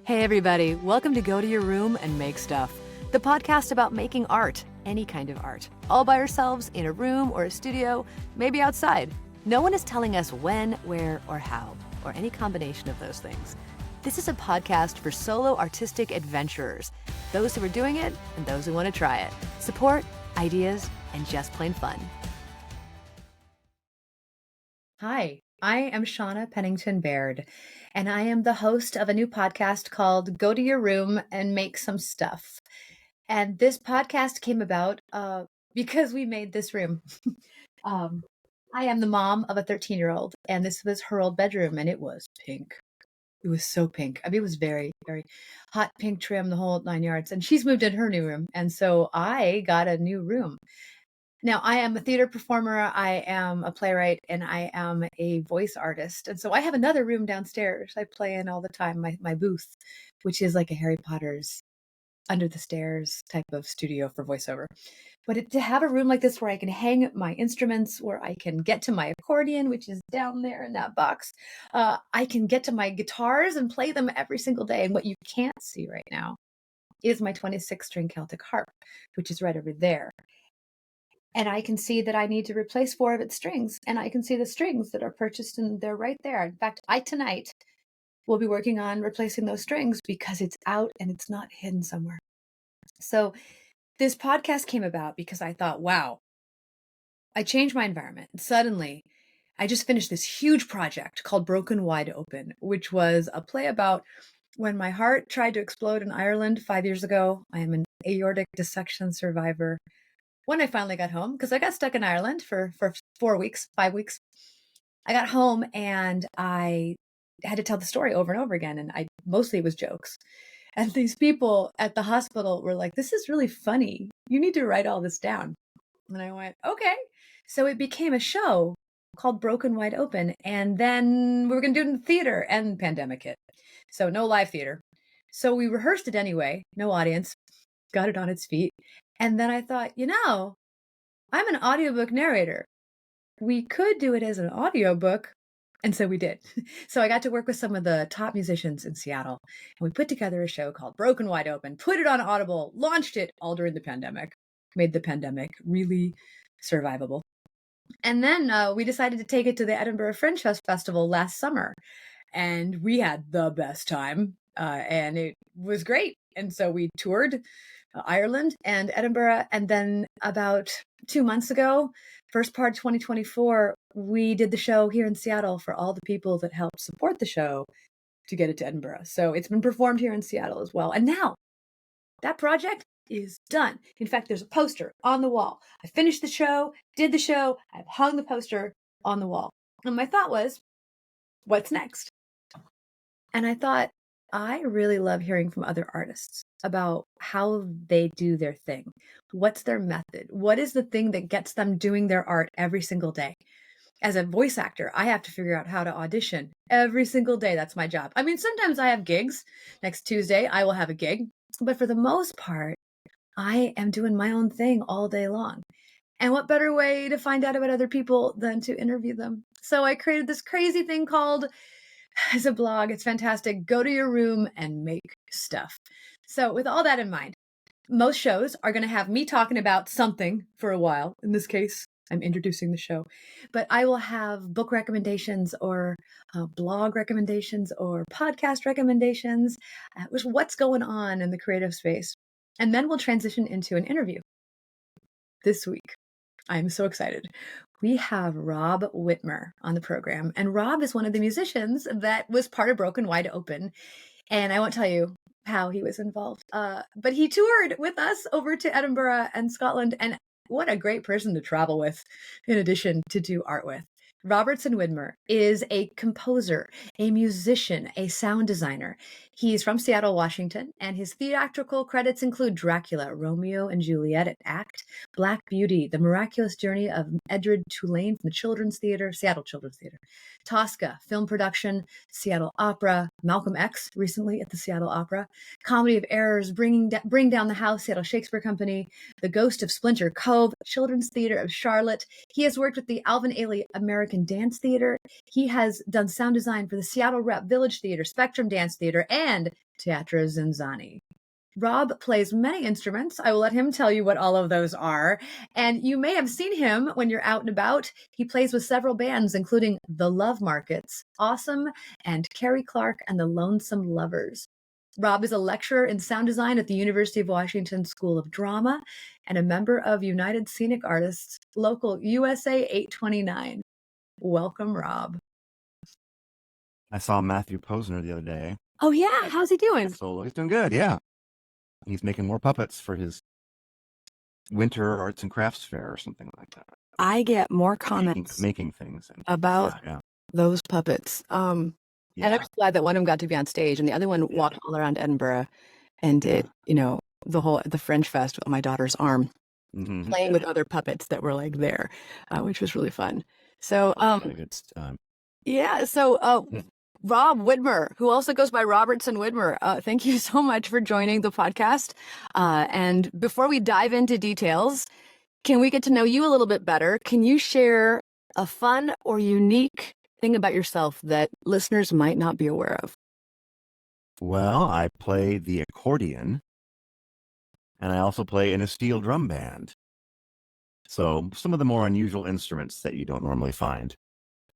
Hey everybody, welcome to Go to Your Room and Make Stuff, the podcast about making art, any kind of art, all by ourselves in a room or a studio, maybe outside. No one is telling us when, where, or how, or any combination of those things. This is a podcast for solo artistic adventurers, those who are doing it and those who want to try it. Support, ideas, and just plain fun. Hi, I am Shauna Pennington-Baird, and I am the host of a new podcast called Go to Your Room and Make Some Stuff. And this podcast came about because we made this room. I am the mom of a 13-year-old, and this was her old bedroom, and it was pink. It was so pink. I mean, it was very, very hot pink trim, the whole 9 yards. And she's moved in her new room, and so I got a new room. Now, I am a theater performer, I am a playwright, and I am a voice artist. And so I have another room downstairs I play in all the time, my booth, which is like a Harry Potter's under the stairs type of studio for voiceover. But to have a room like this where I can hang my instruments, where I can get to my accordion, which is down there in that box, I can get to my guitars and play them every single day. And what you can't see right now is my 26-string Celtic harp, which is right over there. And I can see that I need to replace 4 of its strings. And I can see the strings that are purchased and they're right there. In fact, tonight will be working on replacing those strings because it's out and it's not hidden somewhere. So this podcast came about because I thought, wow, I changed my environment. And suddenly I just finished this huge project called Broken Wide Open, which was a play about when my heart tried to explode in Ireland 5 years ago. I am an aortic dissection survivor. When I finally got home, because I got stuck in Ireland for 5 weeks, I got home and I had to tell the story over and over again. And mostly it was jokes. And these people at the hospital were like, this is really funny. You need to write all this down. And I went, okay. So it became a show called Broken Wide Open. And then we were going to do it in the theater and pandemic hit. So no live theater. So we rehearsed it anyway, no audience, got it on its feet. And then I thought, I'm an audiobook narrator. We could do it as an audiobook. And so we did. So I got to work with some of the top musicians in Seattle. And we put together a show called Broken Wide Open, put it on Audible, launched it all during the pandemic, made the pandemic really survivable. And then we decided to take it to the Edinburgh Fringe Festival last summer. And we had the best time. And it was great. And so we toured Ireland and Edinburgh. And then about 2 months ago, first part 2024, we did the show here in Seattle for all the people that helped support the show to get it to Edinburgh. So it's been performed here in Seattle as well. And now that project is done. In fact, there's a poster on the wall. I finished the show, did the show, I've hung the poster on the wall. And my thought was, what's next? And I thought, I really love hearing from other artists about how they do their thing. What's their method? What is the thing that gets them doing their art every single day? As a voice actor, I have to figure out how to audition every single day. That's my job. I mean, sometimes I have gigs. Next Tuesday, I will have a gig. But for the most part, I am doing my own thing all day long. And what better way to find out about other people than to interview them? So I created this crazy thing called, as a blog, it's fantastic, Go to Your Room and Make Stuff. So with all that in mind, most shows are going to have me talking about something for a while. In this case, I'm introducing the show. But I will have book recommendations or blog recommendations or podcast recommendations, what's going on in the creative space. And then we'll transition into an interview. This week, I'm so excited. We have Rob Witmer on the program. And Rob is one of the musicians that was part of Broken Wide Open. And I won't tell you how he was involved. But he toured with us over to Edinburgh and Scotland. And what a great person to travel with, in addition to do art with. Robertson Witmer is a composer, a musician, a sound designer. He's from Seattle, Washington, and his theatrical credits include Dracula, Romeo and Juliet at ACT, Black Beauty, The Miraculous Journey of Edred Tulane from the Children's Theater, Seattle Children's Theater, Tosca, film production, Seattle Opera, Malcolm X recently at the Seattle Opera, Comedy of Errors, Bring Down the House, Seattle Shakespeare Company, The Ghost of Splinter Cove, Children's Theater of Charlotte. He has worked with the Alvin Ailey American Dance Theater. He has done sound design for the Seattle Rep Village Theater, Spectrum Dance Theater, and Teatro Zinzani. Rob plays many instruments. I will let him tell you what all of those are. And you may have seen him when you're out and about. He plays with several bands, including The Love Markets, Awesome, and Carrie Clark and the Lonesome Lovers. Rob is a lecturer in sound design at the University of Washington School of Drama and a member of United Scenic Artists, Local USA 829. Welcome, Rob. I saw Matthew Posner the other day. Oh, yeah. How's he doing? So he's doing good, yeah. He's making more puppets for his winter arts and crafts fair or something like that. I get more comments making things about those puppets. And I'm just glad that one of them got to be on stage and the other one walked all around Edinburgh and did, the French Fest on my daughter's arm, playing with other puppets that were like there, which was really fun. So, Rob Witmer, who also goes by Robertson Witmer, thank you so much for joining the podcast. And before we dive into details, can we get to know you a little bit better? Can you share a fun or unique thing about yourself that listeners might not be aware of? Well, I play the accordion, and I also play in a steel drum band. So some of the more unusual instruments that you don't normally find.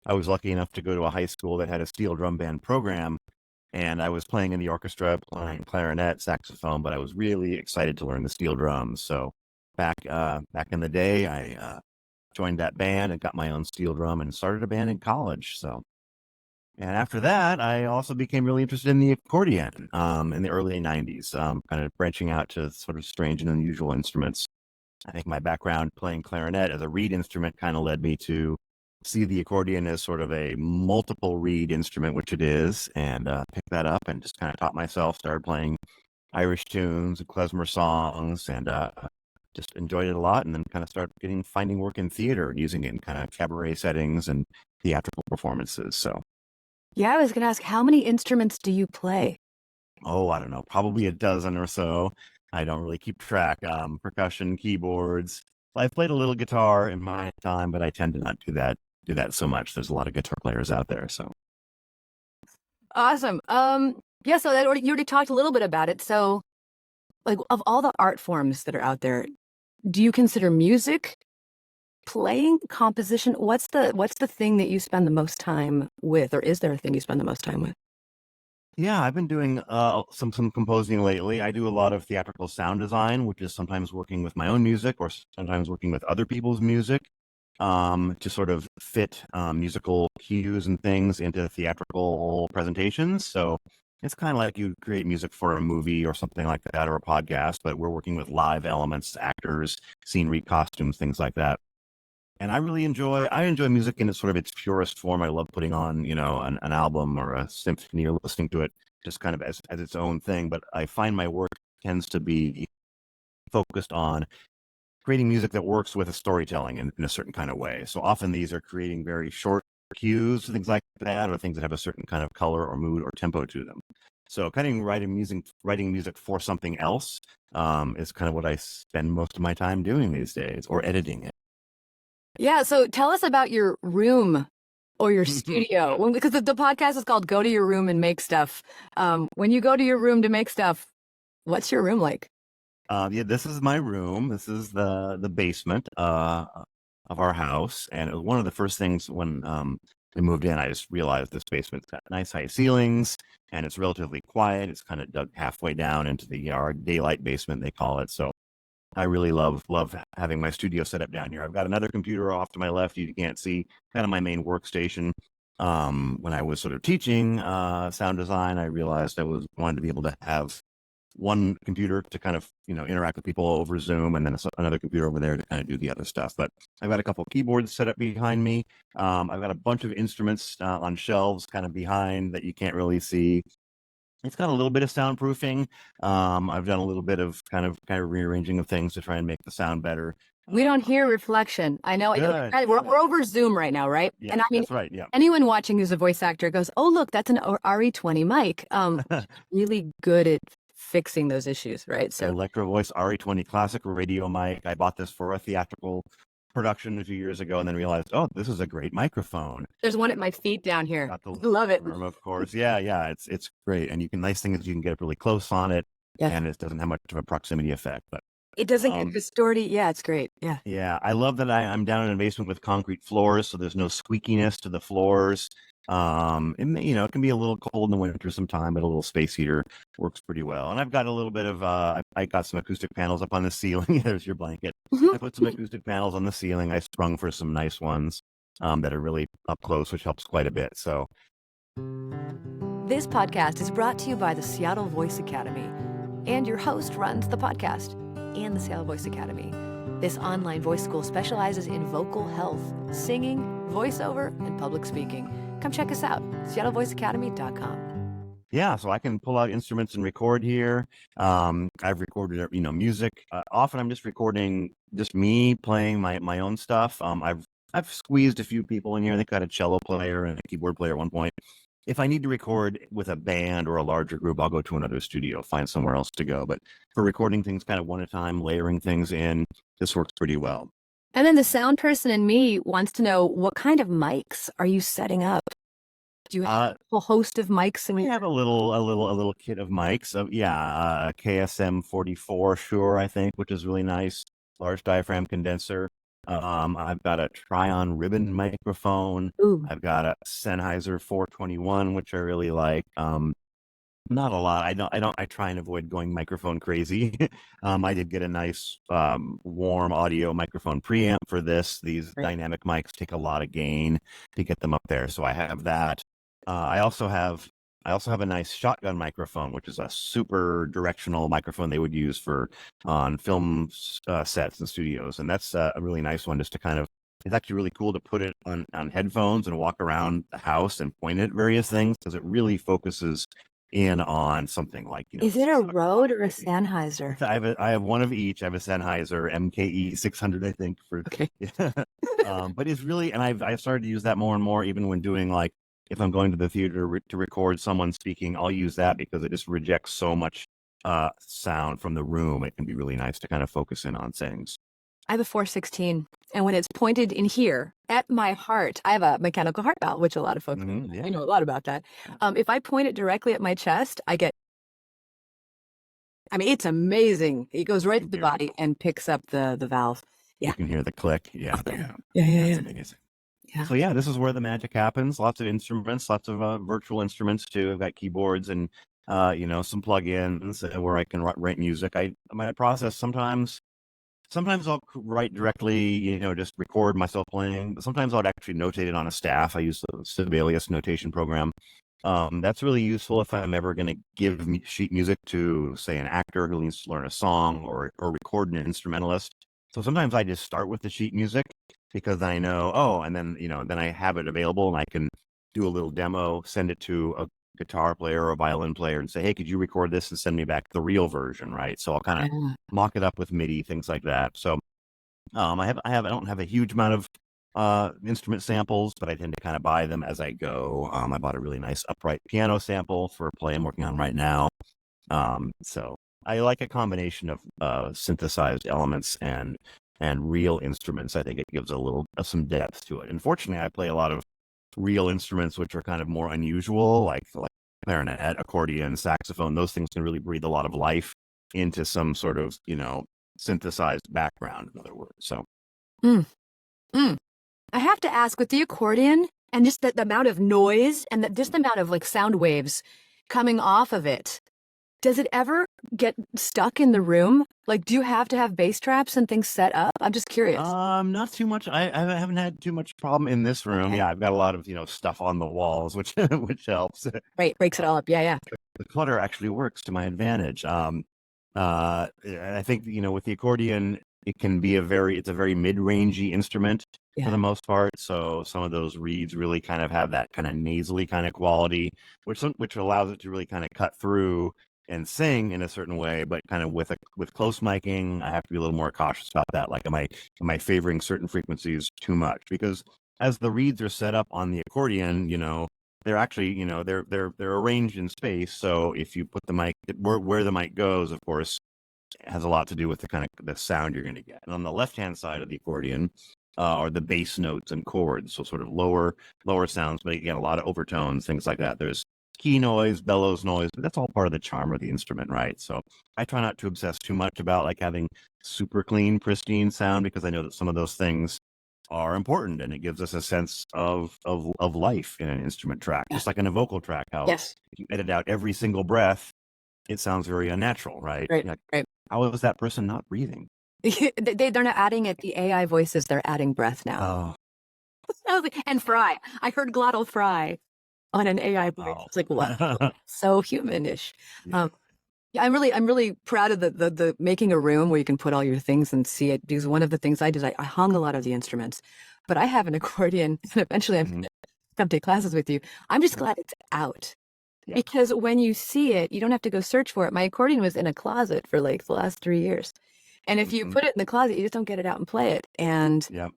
I was lucky enough to go to a high school that had a steel drum band program, and I was playing in the orchestra, playing clarinet, saxophone, but I was really excited to learn the steel drums. So back in the day, I joined that band and got my own steel drum and started a band in college. And after that, I also became really interested in the accordion in the early 90s, kind of branching out to sort of strange and unusual instruments. I think my background playing clarinet as a reed instrument kind of led me to see the accordion as sort of a multiple reed instrument, which it is, and pick that up and just kind of taught myself, started playing Irish tunes and klezmer songs, and just enjoyed it a lot, and then kind of started finding work in theater and using it in kind of cabaret settings and theatrical performances. So yeah, I was going to ask, how many instruments do you play? Oh, I don't know, probably a dozen or so. I don't really keep track. Percussion, keyboards. I've played a little guitar in my time, but I tend to not do that so much. There's a lot of guitar players out there. So awesome. So you already talked a little bit about it. So, like, of all the art forms that are out there, do you consider music, playing, composition? What's the thing that you spend the most time with, or is there a thing you spend the most time with? yeah, I've been doing some composing lately. I do a lot of theatrical sound design, which is sometimes working with my own music or sometimes working with other people's music to sort of fit musical cues and things into theatrical presentations. So it's kind of like you create music for a movie or something like that, or a podcast, but we're working with live elements, actors, scenery, costumes, things like that. And I enjoy music in its sort of its purest form. I love putting on, an album or a symphony or listening to it just kind of as its own thing. But I find my work tends to be focused on creating music that works with a storytelling in a certain kind of way. So often these are creating very short cues, things like that, or things that have a certain kind of color or mood or tempo to them. So kind of writing music for something else is kind of what I spend most of my time doing these days, or editing it. Yeah, so tell us about your room or your studio, because the podcast is called Go to Your Room and Make Stuff. When you go to your room to make stuff, what's your room like? This is my room. This is the basement of our house, and it was one of the first things when we moved in. I just realized this basement's got nice high ceilings, and it's relatively quiet. It's kind of dug halfway down into the yard, daylight basement they call it. So I really love having my studio set up down here. I've got another computer off to my left you can't see, kind of my main workstation. When I was sort of teaching sound design, I realized I wanted to be able to have one computer to kind of, interact with people over Zoom, and then another computer over there to kind of do the other stuff. But I've got a couple of keyboards set up behind me. I've got a bunch of instruments on shelves kind of behind that you can't really see. It's got a little bit of soundproofing. I've done a little bit of kind of rearranging of things to try and make the sound better. We don't hear reflection. I know. We're over Zoom right now, right? Yeah, and I mean, that's right. Yeah. Anyone watching who's a voice actor goes, "Oh, look, that's an RE20 mic." Really good at fixing those issues, right? So Electro Voice RE20 classic radio mic. I bought this for a theatrical production a few years ago and then realized, oh, this is a great microphone. There's one at my feet down here. Got the Love it. room, of course. Yeah, it's great. And nice thing is you can get up really close on it, Yes. and it doesn't have much of a proximity effect. But It doesn't get distorted. Yeah, it's great. Yeah. yeah, I love that I'm down in a basement with concrete floors, so there's no squeakiness to the floors. It can be a little cold in the winter sometime, but a little space heater works pretty well. And I've got a little bit of I got some acoustic panels up on the ceiling. There's your blanket. I put some acoustic panels on the ceiling. I sprung for some nice ones that are really up close, which helps quite a bit. So this podcast is brought to you by the Seattle Voice Academy, and your host runs the podcast and the Seattle Voice Academy. This online voice school specializes in vocal health, singing, voiceover, and public speaking. Come check us out, seattlevoiceacademy.com. Yeah, so I can pull out instruments and record here. I've recorded, music. Often I'm just recording just me playing my own stuff. I've squeezed a few people in here. I think I had a cello player and a keyboard player at one point. If I need to record with a band or a larger group, I'll go to another studio, find somewhere else to go. But for recording things kind of one at a time, layering things in, this works pretty well. And then the sound person in me wants to know, what kind of mics are you setting up? Do you have a whole host of mics? We have a little kit of mics. A KSM 44 Shure, I think, which is really nice. Large diaphragm condenser. I've got a Trion ribbon microphone. Ooh. I've got a Sennheiser 421, which I really like. Not a lot. I try and avoid going microphone crazy. I did get a nice warm audio microphone preamp for this. These dynamic mics take a lot of gain to get them up there, so I have that. I also have a nice shotgun microphone, which is a super directional microphone they would use on film sets and studios, and that's a really nice one. Just to kind of, it's actually really cool to put it on headphones and walk around the house and point at various things, because it really focuses in on something like, Is it a Rode or a Sennheiser? I have one of each. I have a Sennheiser MKE 600, I think. Okay. But it's really, and I've started to use that more and more, even when doing, like, if I'm going to the theater to record someone speaking, I'll use that because it just rejects so much sound from the room. It can be really nice to kind of focus in on things. I have a 416, and when it's pointed in here at my heart, I have a mechanical heart valve, which a lot of folks, I know a lot about that. If I point it directly at my chest, it's amazing. It goes right to the body and picks up the valve. Yeah. You can hear the click. Yeah. Yeah. That's amazing. Yeah. So yeah, this is where the magic happens. Lots of instruments, lots of virtual instruments too. I've got keyboards and some plugins where I can write music. My process sometimes I'll write directly, just record myself playing. But sometimes I'll actually notate it on a staff. I use the Sibelius notation program. That's really useful if I'm ever going to give sheet music to, say, an actor who needs to learn a song or record an instrumentalist. So sometimes I just start with the sheet music, because I know, and then, then I have it available and I can do a little demo, send it to a guitar player or a violin player and say, hey, could you record this and send me back the real version, right? So I'll kind of mock it up with MIDI, things like that. So I don't have a huge amount of instrument samples, but I tend to kind of buy them as I go. I bought a really nice upright piano sample for a play I'm working on right now. So I like a combination of synthesized elements and real instruments. I think it gives some depth to it. Unfortunately, I play a lot of real instruments which are kind of more unusual, like clarinet, accordion, saxophone. Those things can really breathe a lot of life into some sort of synthesized background, in other words. So I have to ask, with the accordion and just the amount of noise and just the amount of like sound waves coming off of it, does it ever get stuck in the room? Like, do you have to have bass traps and things set up? I'm just curious. Not too much. I haven't had too much problem in this room. Okay. Yeah, I've got a lot of stuff on the walls, which helps. Right, breaks it all up. Yeah. The clutter actually works to my advantage. I think with the accordion, it's a very mid-rangey instrument for the most part. So some of those reeds really kind of have that kind of nasally kind of quality, which allows it to really kind of cut through and sing in a certain way, but kind of with close miking, I have to be a little more cautious about that. Like, am I favoring certain frequencies too much? Because as the reeds are set up on the accordion, they're actually, they're arranged in space. So if you put the mic where the mic goes, of course, has a lot to do with the sound you're going to get. And on the left-hand side of the accordion, are the bass notes and chords. So sort of lower sounds, but again, a lot of overtones, things like that. There's key noise, bellows noise, but that's all part of the charm of the instrument, right? So I try not to obsess too much about like having super clean, pristine sound, because I know that some of those things are important, and it gives us a sense of life in an instrument track, just like in a vocal track. How Yes. if you edit out every single breath, it sounds very unnatural, right? Right. Like, Right. how is that person not breathing? They're not adding it. The AI voices, they're adding breath now. Oh, And fry. I heard glottal fry on an AI voice. oh. It's like, wow, so humanish. Yeah. Yeah, I'm really proud of the making a room where you can put all your things and see it. Because one of the things I did, I hung a lot of the instruments, but I have an accordion, and eventually I'm going to come take classes with you. I'm just glad it's out. Yeah. Because when you see it, you don't have to go search for it. My accordion was in a closet for like the last 3 years. And if you put it in the closet, you just don't get it out and play it. And Yeah.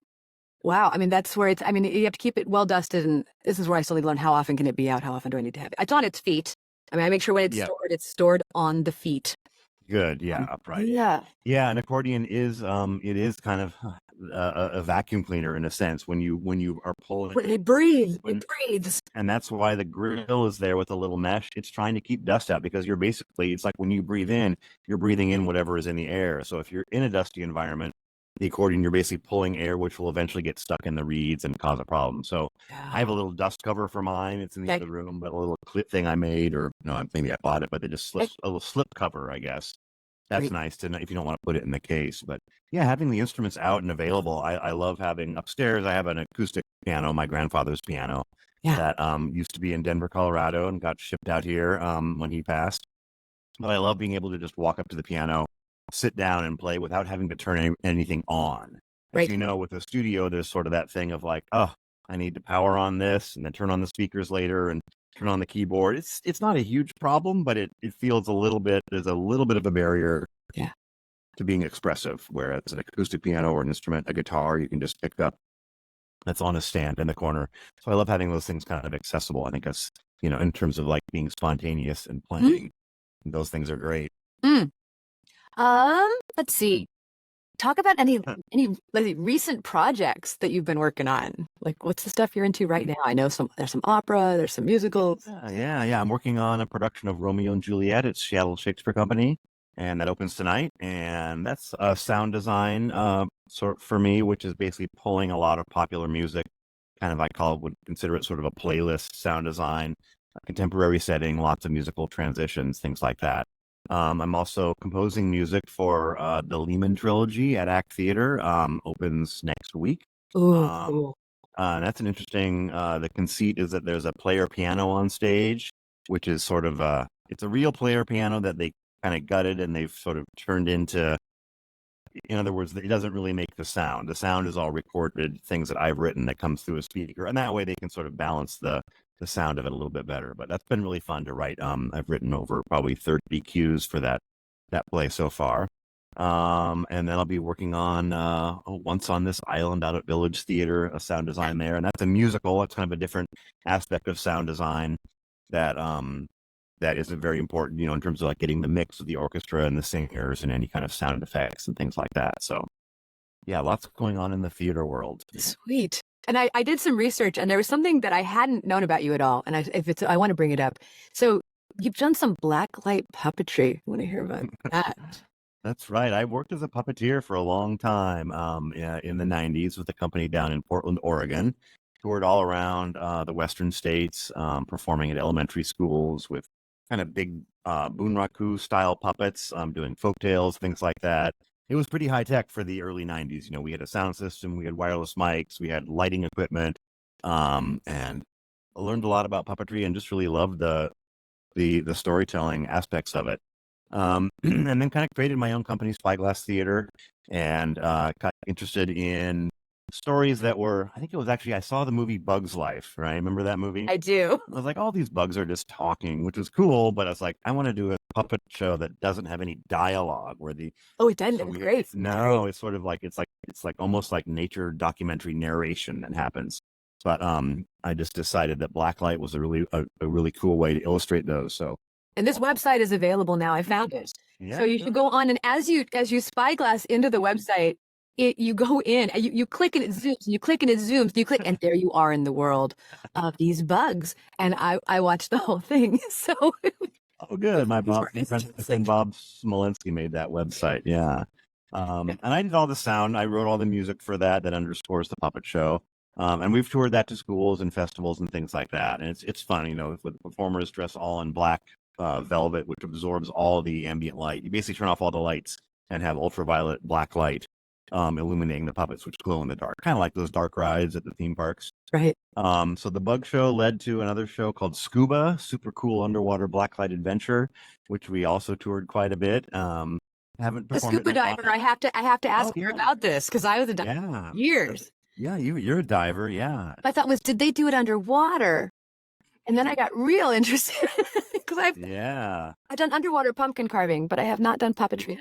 wow, I mean, that's where it's, I mean, you have to keep it well dusted. And this is where I still need to learn, how often can it be out? How often do I need to have it? It's on its feet. I mean, I make sure when it's stored on the feet. Good. Yeah. Upright. Yeah. Yeah. An accordion is, it is kind of a vacuum cleaner in a sense when you are pulling. It breathes. It breathes. And that's why the grill is there with a little mesh. It's trying to keep dust out, because you're basically, it's like when you breathe in, you're breathing in whatever is in the air. So if you're in a dusty environment, the accordion, you're basically pulling air, which will eventually get stuck in the reeds and cause a problem. So I have a little dust cover for mine. It's in the other room, but a little clip thing I made, or no, maybe I bought it, but they just slips a little slip cover, I guess. That's nice to know if you don't want to put it in the case. But yeah, having the instruments out and available. I love having upstairs. I have an acoustic piano, my grandfather's piano, that used to be in Denver, Colorado, and got shipped out here when he passed. But I love being able to just walk up to the piano, sit down and play without having to turn anything on. As you know, with the studio, there's sort of that thing of like, oh, I need to power on this and then turn on the speakers later and turn on the keyboard. It's not a huge problem, but it feels there's a little bit of a barrier to being expressive. Whereas an acoustic piano or an instrument, a guitar, you can just pick up that's on a stand in the corner. So I love having those things kind of accessible. I think that's, in terms of like being spontaneous and playing, those things are great. Let's see. Talk about any recent projects that you've been working on. Like, what's the stuff you're into right now? I know there's some opera, there's some musicals. Yeah. I'm working on a production of Romeo and Juliet at Seattle Shakespeare Company, and that opens tonight. And that's a sound design sort for me, which is basically pulling a lot of popular music, kind of would consider it sort of a playlist sound design, a contemporary setting, lots of musical transitions, things like that. I'm also composing music for the Lehman trilogy at Act Theater. Opens next week. Ooh. That's an interesting. The conceit is that there's a player piano on stage, which is sort of it's a real player piano that they kind of gutted and they've sort of turned into. In other words, it doesn't really make the sound. The sound is all recorded things that I've written that comes through a speaker, and that way they can sort of balance the sound of it a little bit better. But that's been really fun to write. I've written over probably 30 cues for that play so far. And then I'll be working on Once on This Island out at Village Theater, a sound design there, and that's a musical. It's kind of a different aspect of sound design that isn't very important, in terms of like getting the mix of the orchestra and the singers and any kind of sound effects and things like that. So yeah, lots going on in the theater world. Sweet. And I did some research, and there was something that I hadn't known about you at all. And I want to bring it up. So you've done some blacklight puppetry. I want to hear about that. That's right. I worked as a puppeteer for a long time in the 90s with a company down in Portland, Oregon. Toured all around the Western states, performing at elementary schools with kind of big bunraku style puppets, doing folk tales, things like that. It was pretty high tech for the early 90s. We had a sound system, we had wireless mics, we had lighting equipment, and I learned a lot about puppetry and just really loved the storytelling aspects of it. And then kind of created my own company, Spyglass Theater, and got interested in stories that were, I think it was actually, I saw the movie Bug's Life, right? Remember that movie? I do. I was like, all these bugs are just talking, which was cool, but I was like, I want to do a puppet show that doesn't have any dialogue, where it doesn't. so It's great. No, it's sort of like it's like almost like nature documentary narration that happens. But I just decided that blacklight was a really cool way to illustrate those. So, and this website is available now. I found it. Yeah, so you should go on, and as you spyglass into the website, you go in and you click and it zooms, and you click and it zooms, and you click, and there you are in the world of these bugs. And I watched the whole thing. So Oh, good. My These were friend Bob Smolenski made that website. Yeah. And I did all the sound. I wrote all the music for that underscores the puppet show. And we've toured that to schools and festivals and things like that. And it's fun, with performers dressed all in black velvet, which absorbs all the ambient light. You basically turn off all the lights and have ultraviolet black light illuminating the puppets, which glow in the dark, kind of like those dark rides at the theme parks. right. So the bug show led to another show called Scuba, super cool underwater blacklight adventure, which we also toured quite a bit. Haven't The performed scuba it in a while. diver, I have to ask you yeah. about this because I was a diver Yeah. for years. Yeah, you're a diver. Yeah. My thought was, did they do it underwater? And then I got real interested because I've done underwater pumpkin carving, but I have not done puppetry.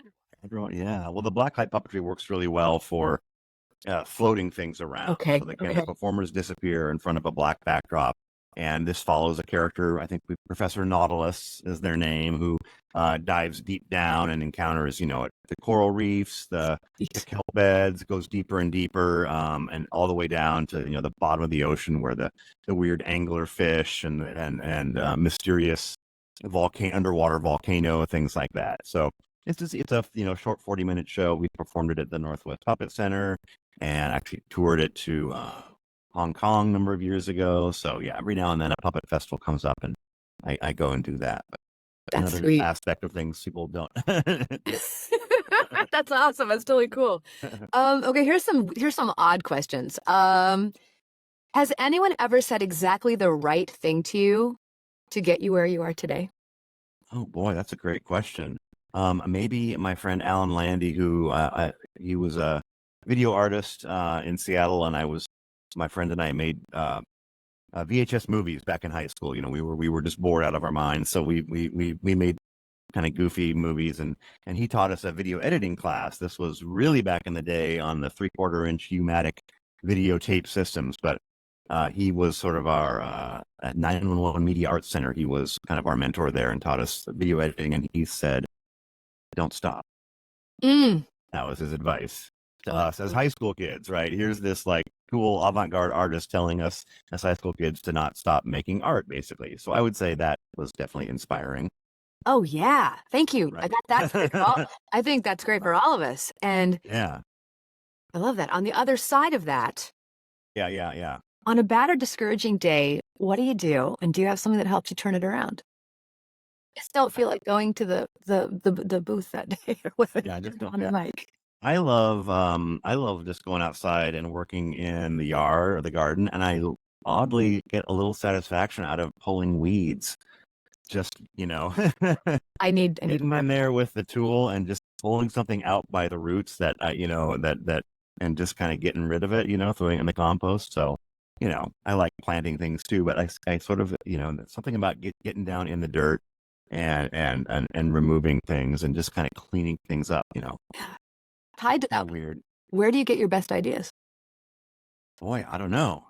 Yeah. Well, the blacklight puppetry works really well for floating things around. Okay. So the performers disappear in front of a black backdrop. And this follows a character, I think Professor Nautilus is their name, who dives deep down and encounters, the coral reefs, the kelp beds, goes deeper and deeper, and all the way down to, the bottom of the ocean where the weird angler fish and mysterious underwater volcano, things like that. So it's a short 40-minute show. We performed it at the Northwest Puppet Center and actually toured it to Hong Kong a number of years ago. So yeah, every now and then a puppet festival comes up and I go and do that. But That's another sweet. aspect of things people don't. That's awesome. That's totally cool. Okay, here's some odd questions. Has anyone ever said exactly the right thing to you to get you where you are today? Oh boy, that's a great question. Maybe my friend Alan Landy, who he was a video artist in Seattle, and my friend and I made VHS movies back in high school. We were just bored out of our minds, so we made kind of goofy movies, and he taught us a video editing class. This was really back in the day on the 3/4-inch U-matic videotape systems, but he was sort of our at 911 Media Arts Center. He was kind of our mentor there and taught us video editing, and he said, "Don't stop." That was his advice to us as high school kids, right? Here's this like cool avant-garde artist telling us as high school kids to not stop making art, basically. So I would say that was definitely inspiring. Oh yeah, thank you. Right. That's great I think that's great for all of us, and Yeah. I love that. On the other side of that, Yeah. on a bad or discouraging day, what do you do? And do you have something that helps you turn it around? Just don't feel like going to the booth that day or whatever. Yeah, just don't. On the mic. I love just going outside and working in the yard or the garden, and I oddly get a little satisfaction out of pulling weeds. Just I need getting more. in there with the tool and just pulling something out by the roots that that and just kind of getting rid of it, throwing it in the compost. So I like planting things too, but I sort of something about getting down in the dirt and removing things and just kind of cleaning things up. Tied to that, Weird. where do you get your best ideas? Boy, I don't know.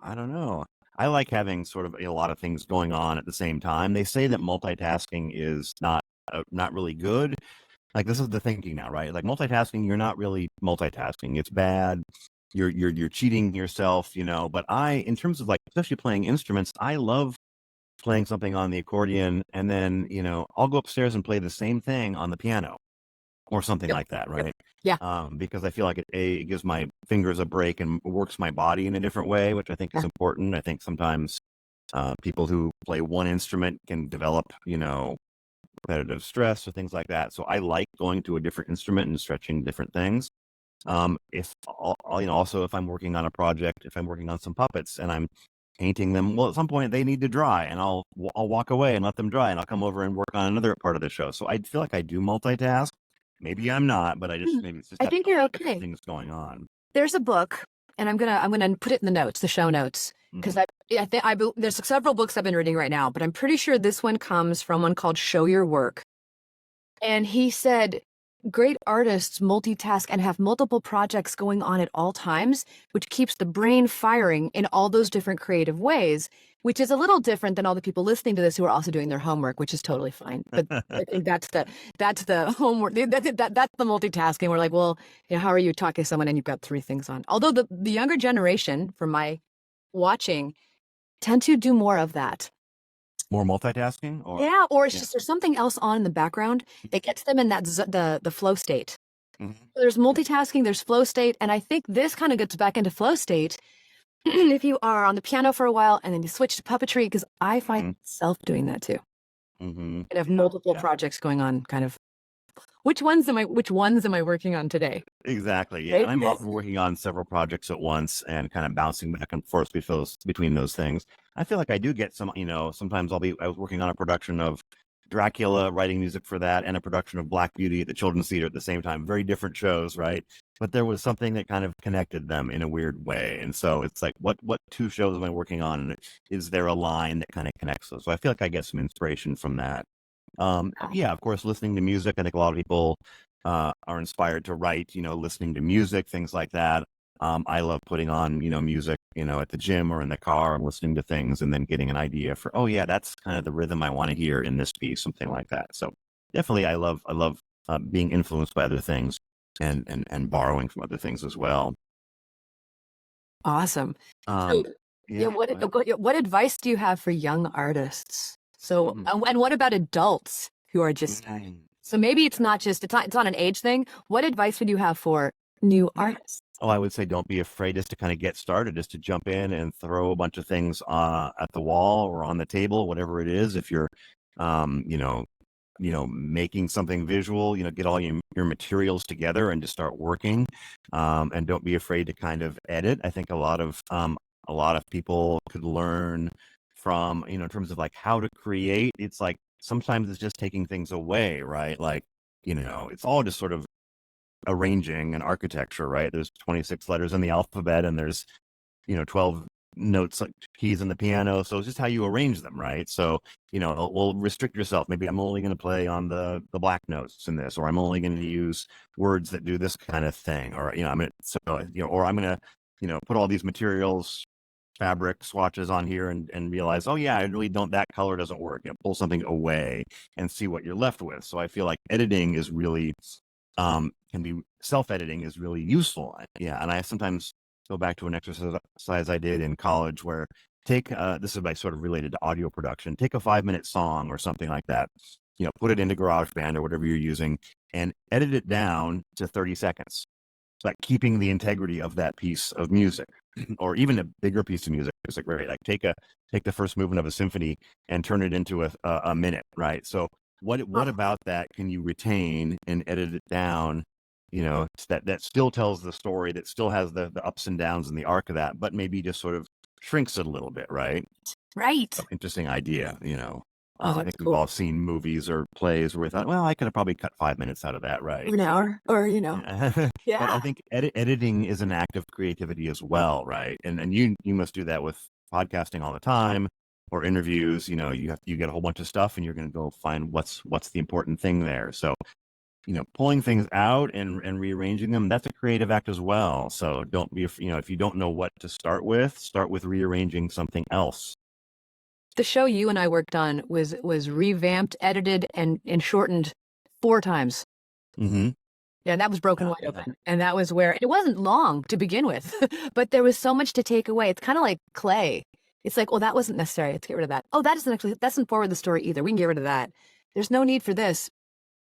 I like having sort of a lot of things going on at the same time. They say that multitasking is not really good. Like, this is the thinking now, right? Like, multitasking, you're not really multitasking. It's bad. You're cheating yourself, But in terms of like, especially playing instruments, I love playing something on the accordion, and then I'll go upstairs and play the same thing on the piano or something like that, right? Yeah. Because I feel like it gives my fingers a break and works my body in a different way, which I think is important. I think sometimes people who play one instrument can develop, repetitive stress or things like that. So I like going to a different instrument and stretching different things. Also if I'm working on a project, if I'm working on some puppets and I'm painting them, well, at some point they need to dry, and I'll walk away and let them dry, and I'll come over and work on another part of the show. So I feel like I do multitask. Maybe I'm not, but maybe it's just I think you're okay. Things going on. There's a book, and I'm gonna put it in the show notes, because there's several books I've been reading right now, but I'm pretty sure this one comes from one called Show Your Work. And he said, great artists multitask and have multiple projects going on at all times, which keeps the brain firing in all those different creative ways. which is a little different than all the people listening to this who are also doing their homework, which is totally fine. But I think that's the homework. That's the multitasking. We're like, well, how are you talking to someone and you've got 3 things on? Although the younger generation, from my watching, tend to do more of that. More multitasking, or or it's just there's something else on in the background that gets them in that the flow state. Mhm. There's multitasking, there's flow state, and I think this kind of gets back into flow state if you are on the piano for a while and then you switch to puppetry, because I find myself doing that too. Mm-hmm. I have multiple projects going on, kind of. Which ones am I working on today? Exactly. Yeah. Right? I'm often working on several projects at once and kind of bouncing back and forth between those things. I feel like I do get some, sometimes I was working on a production of Dracula, writing music for that, and a production of Black Beauty at the Children's Theater at the same time. Very different shows, right? But there was something that kind of connected them in a weird way. And so it's like, what 2 shows am I working on? And is there a line that kind of connects those? So I feel like I get some inspiration from that. Yeah, of course, listening to music. I think a lot of people are inspired to write, listening to music, things like that. I love putting on, music, at the gym or in the car and listening to things and then getting an idea for, oh yeah, that's kind of the rhythm I want to hear in this piece, something like that. So definitely, I love being influenced by other things and borrowing from other things as well. Awesome. Um, Yeah, yeah. go ahead. what advice do you have for young artists? So, Mhm. and what about adults who are just so maybe it's not an age thing. What advice would you have for new artists? Oh, I would say don't be afraid just to kind of get started, just to jump in and throw a bunch of things at the wall or on the table, whatever it is. If you're, um, you know, making something visual, get all your materials together and just start working. And don't be afraid to kind of edit. I think a lot of people could learn from, in terms of like how to create. It's like sometimes it's just taking things away, right? Like, it's all just sort of arranging and architecture, right? There's 26 letters in the alphabet and there's, 12 notes, like keys in the piano. So it's just how you arrange them, right? So, we'll restrict yourself. Maybe I'm only going to play on the black notes in this, or I'm only going to use words that do this kind of thing, or, or I'm going to, put all these materials, fabric swatches on here and realize, oh yeah, I really don't, that color doesn't work. Pull something away and see what you're left with. So I feel like editing is really can be self-editing is really useful. Yeah. And I sometimes go back to an exercise I did in college where take this is by sort of related to audio production, take a 5-minute song or something like that, put it into GarageBand or whatever you're using and edit it down to 30 seconds. Like keeping the integrity of that piece of music or even a bigger piece of music is like, right, like take the first movement of a symphony and turn it into a minute, right? So what about that can you retain and edit it down, that still tells the story, that still has the ups and downs and the arc of that, but maybe just sort of shrinks it a little bit, right? Right. So interesting idea, Oh, I that's think we've cool. all seen movies or plays where we thought, well, I could have probably cut 5 minutes out of that, right? An hour, or But I yeah. think editing is an act of creativity as well, right? And you must do that with podcasting all the time or interviews. You get a whole bunch of stuff and you're going to go find what's the important thing there. So pulling things out and rearranging them, that's a creative act as well. So don't be, if you don't know what to start with rearranging something else. The show you and I worked on was revamped, edited, and shortened 4 times. Mm-hmm. Yeah, and that was broken wide open. And that was where it wasn't long to begin with, but there was so much to take away. It's kind of like clay. It's like, well, that wasn't necessary. Let's get rid of that. Oh, that doesn't forward the story either. We can get rid of that. There's no need for this.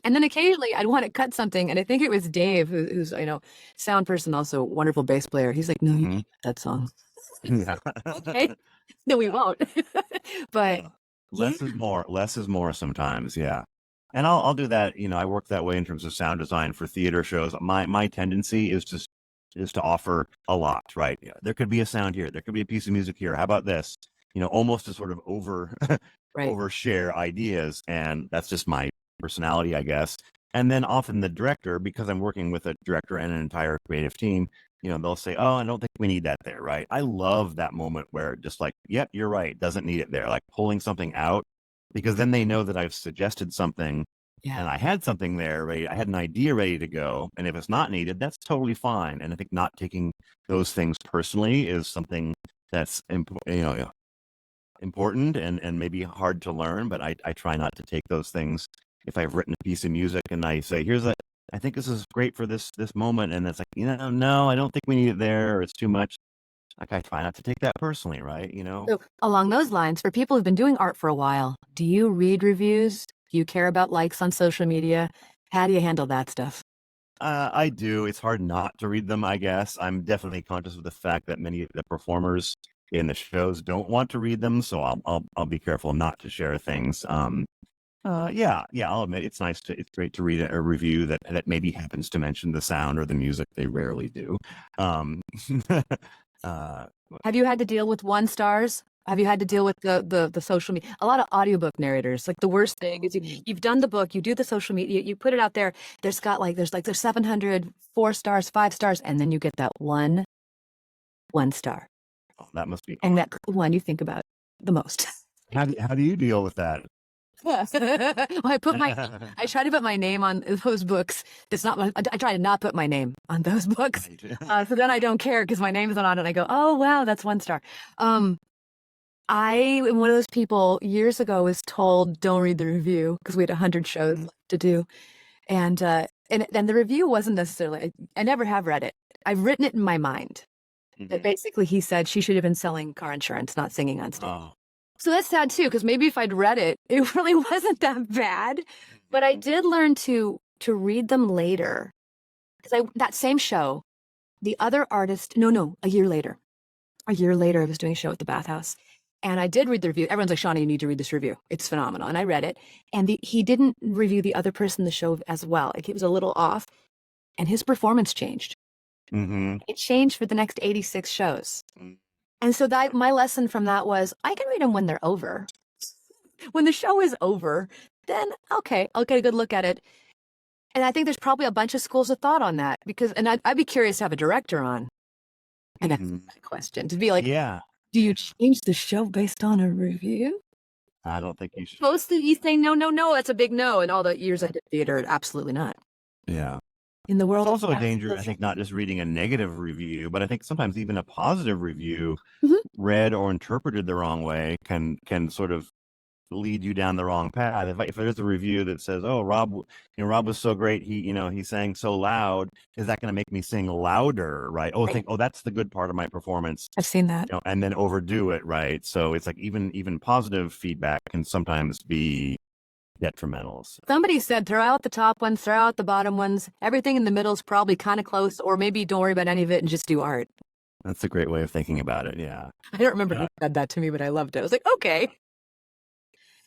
And then occasionally I'd want to cut something. And I think it was Dave, who's, sound person, also wonderful bass player. He's like, no, you can't cut that song. Yeah. Okay. No, we won't. But less is more sometimes. Yeah. And I'll do that. I work that way in terms of sound design for theater shows. My tendency is to offer a lot, right? Yeah, there could be a sound here. There could be a piece of music here. How about this? Almost to sort of right. overshare ideas. And that's just my personality, I guess. And then often the director, because I'm working with a director and an entire creative team, they'll say, oh, I don't think we need that there, right? I love that moment where just like, yep, you're right, doesn't need it there, like pulling something out, because then they know that I've suggested something and I had something there ready. I had an idea ready to go. And if it's not needed, that's totally fine. And I think not taking those things personally is something that's important and maybe hard to learn, but I try not to take those things. If I've written a piece of music and I say, I think this is great for this moment, and it's like, no, I don't think we need it there, or it's too much. Like, I try not to take that personally, right? So along those lines, for people who've been doing art for a while, do you read reviews? Do you care about likes on social media? How do you handle that stuff? I do. It's hard not to read them, I guess. I'm definitely conscious of the fact that many of the performers in the shows don't want to read them, so I'll be careful not to share things. Yeah, I'll admit it's great to read a review that maybe happens to mention the sound or the music. They rarely do. Um, uh, Have you had to deal with 1 stars? Have you had to deal with the social media? A lot of audiobook narrators, like the worst thing is you've done the book, you do the social media, you put it out there. There's 700, 4 stars, 5 stars, and then you get that one star. oh, that must be. And that's the one you think about the most. How do you deal with that? Well, I try to put my name on those books. I try to not put my name on those books. Right. So then I don't care because my name isn't on it. And I go, oh, wow, that's 1 star. I am one of those people years ago was told, don't read the review because we had 100 shows to do. And the review wasn't necessarily, I never have read it. I've written it in my mind. That basically he said she should have been selling car insurance, not singing on stage. Oh. So that's sad too, because maybe if I'd read it, it really wasn't that bad. But I did learn to read them later. Because that same show, the other artist, a year later. A year later, I was doing a show at the Bathhouse. And I did read the review. Everyone's like, Shawnee, you need to read this review. It's phenomenal. And I read it. And he didn't review the other person in the show as well. Like, he was a little off. And his performance changed. It changed for the next 86 shows. And so my lesson from that was, I can read them when they're over. When the show is over, then, okay, I'll get a good look at it. And I think there's probably a bunch of schools of thought on that. And I'd be curious to have a director on and ask that question. To be like, do you change the show based on a review? I don't think you should. Supposed to be saying, no, that's a big no. And all the years I did theater, absolutely not. Yeah. In the world, it's also a danger, I think, not just reading a negative review, but I think sometimes even a positive review read or interpreted the wrong way can sort of lead you down the wrong path. If there's a review that says, "Oh, Rob was so great, he sang so loud," is that going to make me sing louder, right? That's the good part of my performance. I've seen that, and then overdo it, right? So it's like even positive feedback can sometimes be detrimental. Somebody said, throw out the top ones, throw out the bottom ones. Everything in the middle is probably kind of close, or maybe don't worry about any of it and just do art. That's a great way of thinking about it. Yeah. I don't remember who said that to me, but I loved it. I was like, okay.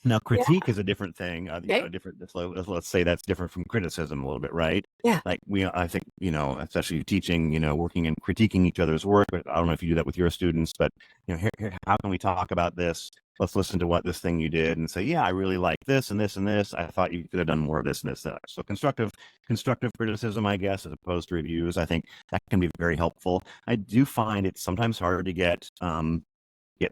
Now, critique is a different thing. Let's say that's different from criticism a little bit, right? Yeah. Like I think, especially teaching, working and critiquing each other's work. But I don't know if you do that with your students, but here, how can we talk about this? Let's listen to what this thing you did and say, yeah, I really like this and this and this. I thought you could have done more of this and this. So constructive criticism, I guess, as opposed to reviews. I think that can be very helpful. I do find it's sometimes harder to get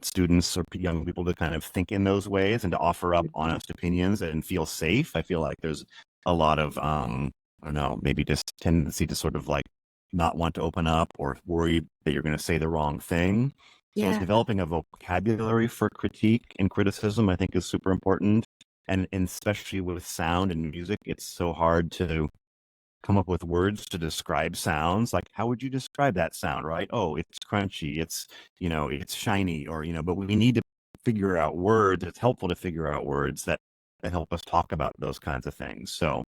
students or young people to kind of think in those ways and to offer up honest opinions and feel safe. I feel like there's a lot of, I don't know, maybe just tendency to sort of like not want to open up or worry that you're going to say the wrong thing. So developing a vocabulary for critique and criticism, I think, is super important. And especially with sound and music, it's so hard to come up with words to describe sounds. Like, how would you describe that sound, right? Oh, it's crunchy, it's shiny, or but we need to figure out words. It's helpful to figure out words that help us talk about those kinds of things. So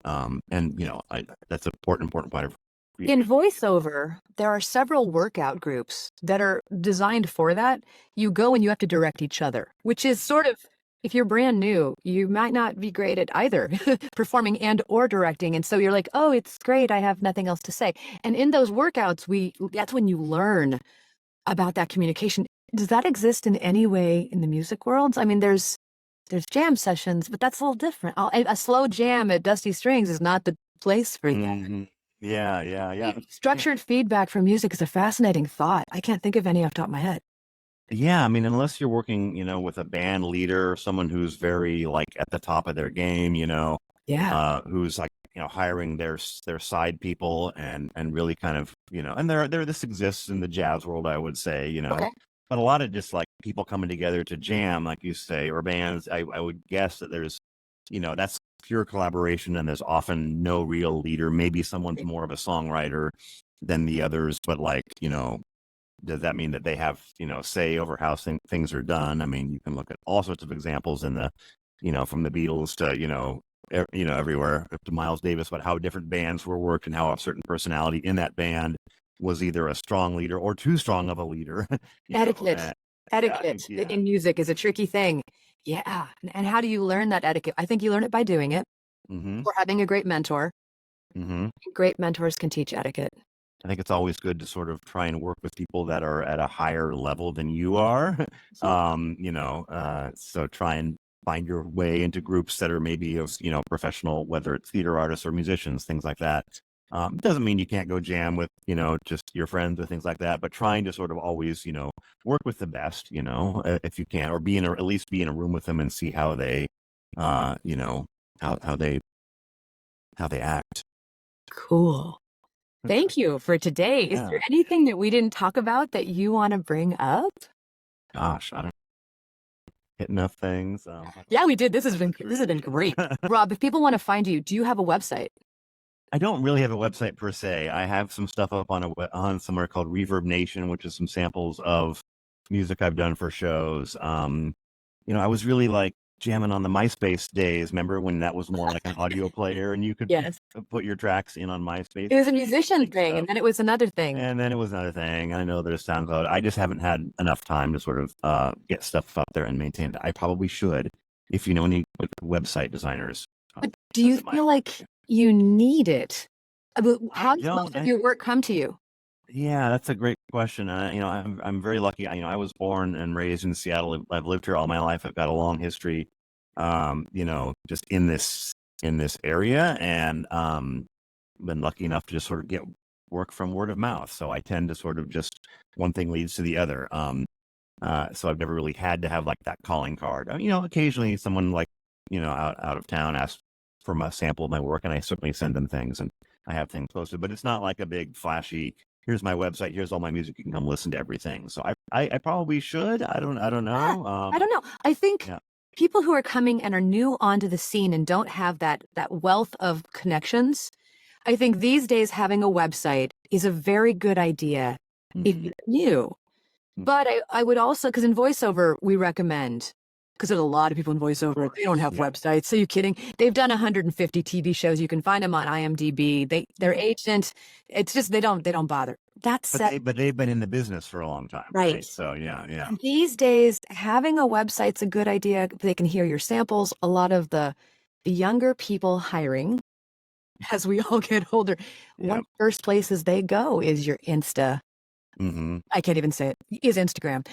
that's an important part of in voiceover. There are several workout groups that are designed for that. You go and you have to direct each other, which is sort of, if you're brand new, you might not be great at either performing and or directing. And so you're like, oh, it's great, I have nothing else to say. And in those workouts, that's when you learn about that communication. Does that exist in any way in the music world? I mean, there's jam sessions, but that's a little different. A slow jam at Dusty Strings is not the place for that. Yeah. Structured feedback from music is a fascinating thought. I can't think of any off the top of my head. Yeah, I mean, unless you're working, with a band leader or someone who's very like at the top of their game, who's like, hiring their side people and really kind of, and this exists in the jazz world, I would say, Okay. but a lot of just like people coming together to jam, like you say, or bands. I would guess that there's, that's pure collaboration, and there's often no real leader. Maybe someone's more of a songwriter than the others, but like, does that mean that they have, say over how things are done? I mean, you can look at all sorts of examples in the, from the Beatles to, everywhere to Miles Davis, about how different bands were worked and how a certain personality in that band was either a strong leader or too strong of a leader. Etiquette in music is a tricky thing. Yeah. And how do you learn that etiquette? I think you learn it by doing it, or having a great mentor. Great mentors can teach etiquette. I think it's always good to sort of try and work with people that are at a higher level than you are. So try and find your way into groups that are maybe of, professional, whether it's theater artists or musicians, things like that. It doesn't mean you can't go jam with, just your friends or things like that, but trying to sort of always, work with the best, if you can, or at least be in a room with them and see how they, how they act. Cool. Thank you for today. Is there anything that we didn't talk about that you want to bring up? Gosh, I don't hit enough things. Yeah, we did. This has been great. Rob, if people want to find you, do you have a website? I don't really have a website per se. I have some stuff up on somewhere called Reverb Nation, which is some samples of music I've done for shows. I was really like jamming on the MySpace days. Remember when that was more like an audio player and you could put your tracks in on MySpace? It was a musician thing, and then it was another thing. I know there's SoundCloud. I just haven't had enough time to sort of get stuff up there and maintain it. I probably should, if you know any website designers. But do you feel like you need it? How does most of your work come to you? Yeah, that's a great question. I'm very lucky. I was born and raised in Seattle. I've lived here all my life. I've got a long history, just in this area, and been lucky enough to just sort of get work from word of mouth. So I tend to sort of just one thing leads to the other. So I've never really had to have like that calling card. Occasionally someone like out of town asks for a sample of my work, and I certainly send them things, and I have things posted. But it's not like a big flashy, here's my website, here's all my music, you can come listen to everything. So I probably should. I don't know. I don't know. I think people who are coming and are new onto the scene and don't have that wealth of connections, I think these days having a website is a very good idea if you're new. But I would also, because in voiceover we recommend, because there's a lot of people in voiceover, they don't have websites. Are you kidding? They've done 150 TV shows. You can find them on IMDb. They're agent. It's just they don't bother. That said, but they've been in the business for a long time, right? So yeah. And these days, having a website's a good idea. They can hear your samples. A lot of the younger people hiring, as we all get older, one of the first places they go is your Insta. I can't even say it. Is Instagram,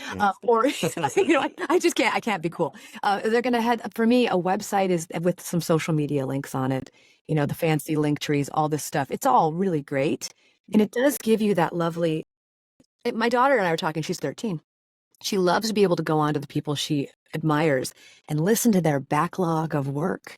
or I just can't. I can't be cool. They're gonna head. For me, a website is with some social media links on it. The fancy link trees, all this stuff. It's all really great, and it does give you that lovely. My daughter and I were talking. She's 13. She loves to be able to go on to the people she admires and listen to their backlog of work.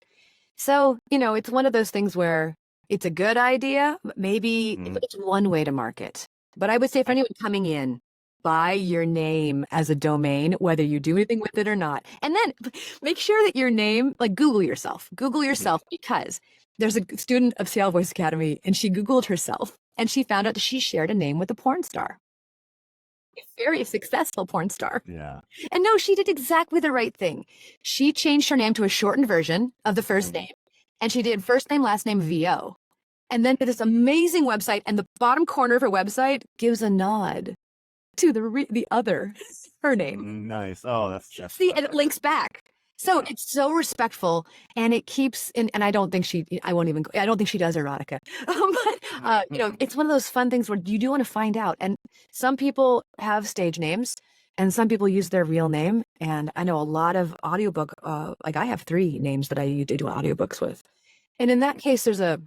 So it's one of those things where it's a good idea. Maybe it's one way to market. But I would say for anyone coming in, buy your name as a domain, whether you do anything with it or not. And then make sure that your name, like Google yourself, because there's a student of Seattle Voice Academy and she Googled herself and she found out that she shared a name with a porn star. A very successful porn star. Yeah. And no, she did exactly the right thing. She changed her name to a shortened version of the first name. And she did first name, last name, VO. And then this amazing website, and the bottom corner of her website gives a nod to the other, her name. Nice. Oh, that's see, and it links back. So it's so respectful, and it keeps. And I don't think she. I don't think she does erotica. But it's one of those fun things where you do want to find out. And some people have stage names, and some people use their real name. And I know a lot of audiobook. Like I have 3 names that I do audiobooks with, and in that case, there's a.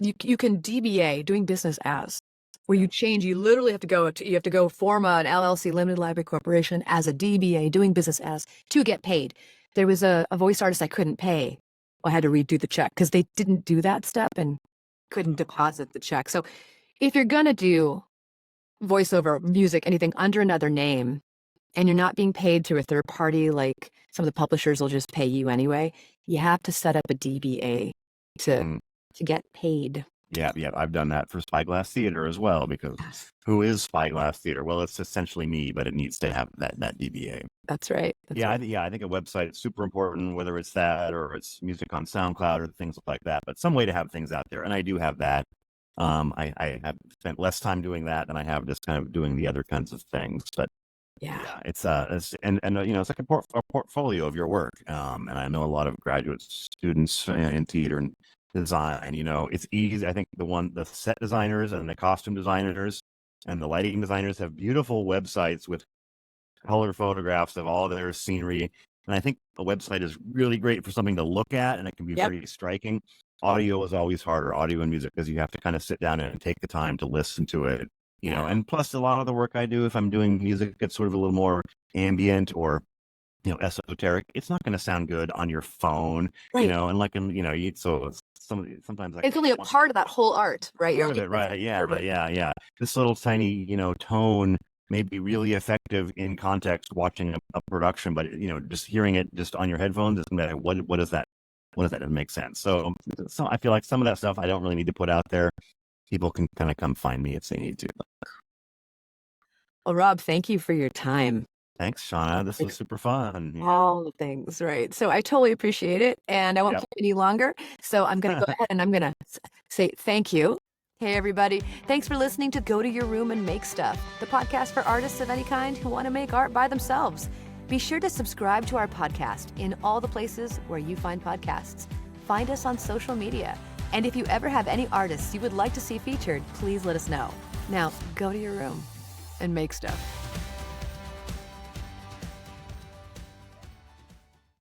You can DBA, doing business as, where you literally have to go form an LLC, limited liability corporation, as a DBA, doing business as, to get paid. There was a voice artist I couldn't pay. I had to redo the check because they didn't do that step and couldn't deposit the check. So if you're going to do voiceover, music, anything under another name, and you're not being paid through a third party, like some of the publishers will just pay you anyway, you have to set up a DBA to get paid. Yeah, I've done that for Spyglass Theater as well, because who is Spyglass Theater? Well, it's essentially me, but it needs to have that DBA. That's right. I think a website is super important, whether it's that or it's music on SoundCloud or things like that, but some way to have things out there. And I do have that. I have spent less time doing that than I have just kind of doing the other kinds of things. But it's it's like a portfolio of your work. And I know a lot of graduate students in theater and design, it's easy. I think the set designers and the costume designers and the lighting designers have beautiful websites with color photographs of all their scenery. And I think a website is really great for something to look at, and it can be very striking. Audio is always harder, audio and music, because you have to kind of sit down and take the time to listen to it, and plus a lot of the work I do, if I'm doing music, it's sort of a little more ambient or esoteric. It's not going to sound good on your phone, right. So sometimes it's only a part of that whole art, right? Part of it, right? Yeah. This little tiny, tone may be really effective in context watching a production, but just hearing it just on your headphones, it's like, what is that? What does that doesn't make sense? So I feel like some of that stuff I don't really need to put out there. People can kind of come find me if they need to. Well, Rob, thank you for your time. Thanks, Shauna. This was super fun. All the things, right? So I totally appreciate it, and I won't keep any longer. So I'm going to go ahead and I'm going to say thank you. Hey, everybody. Thanks for listening to Go to Your Room and Make Stuff, the podcast for artists of any kind who want to make art by themselves. Be sure to subscribe to our podcast in all the places where you find podcasts. Find us on social media. And if you ever have any artists you would like to see featured, please let us know. Now, go to your room and make stuff.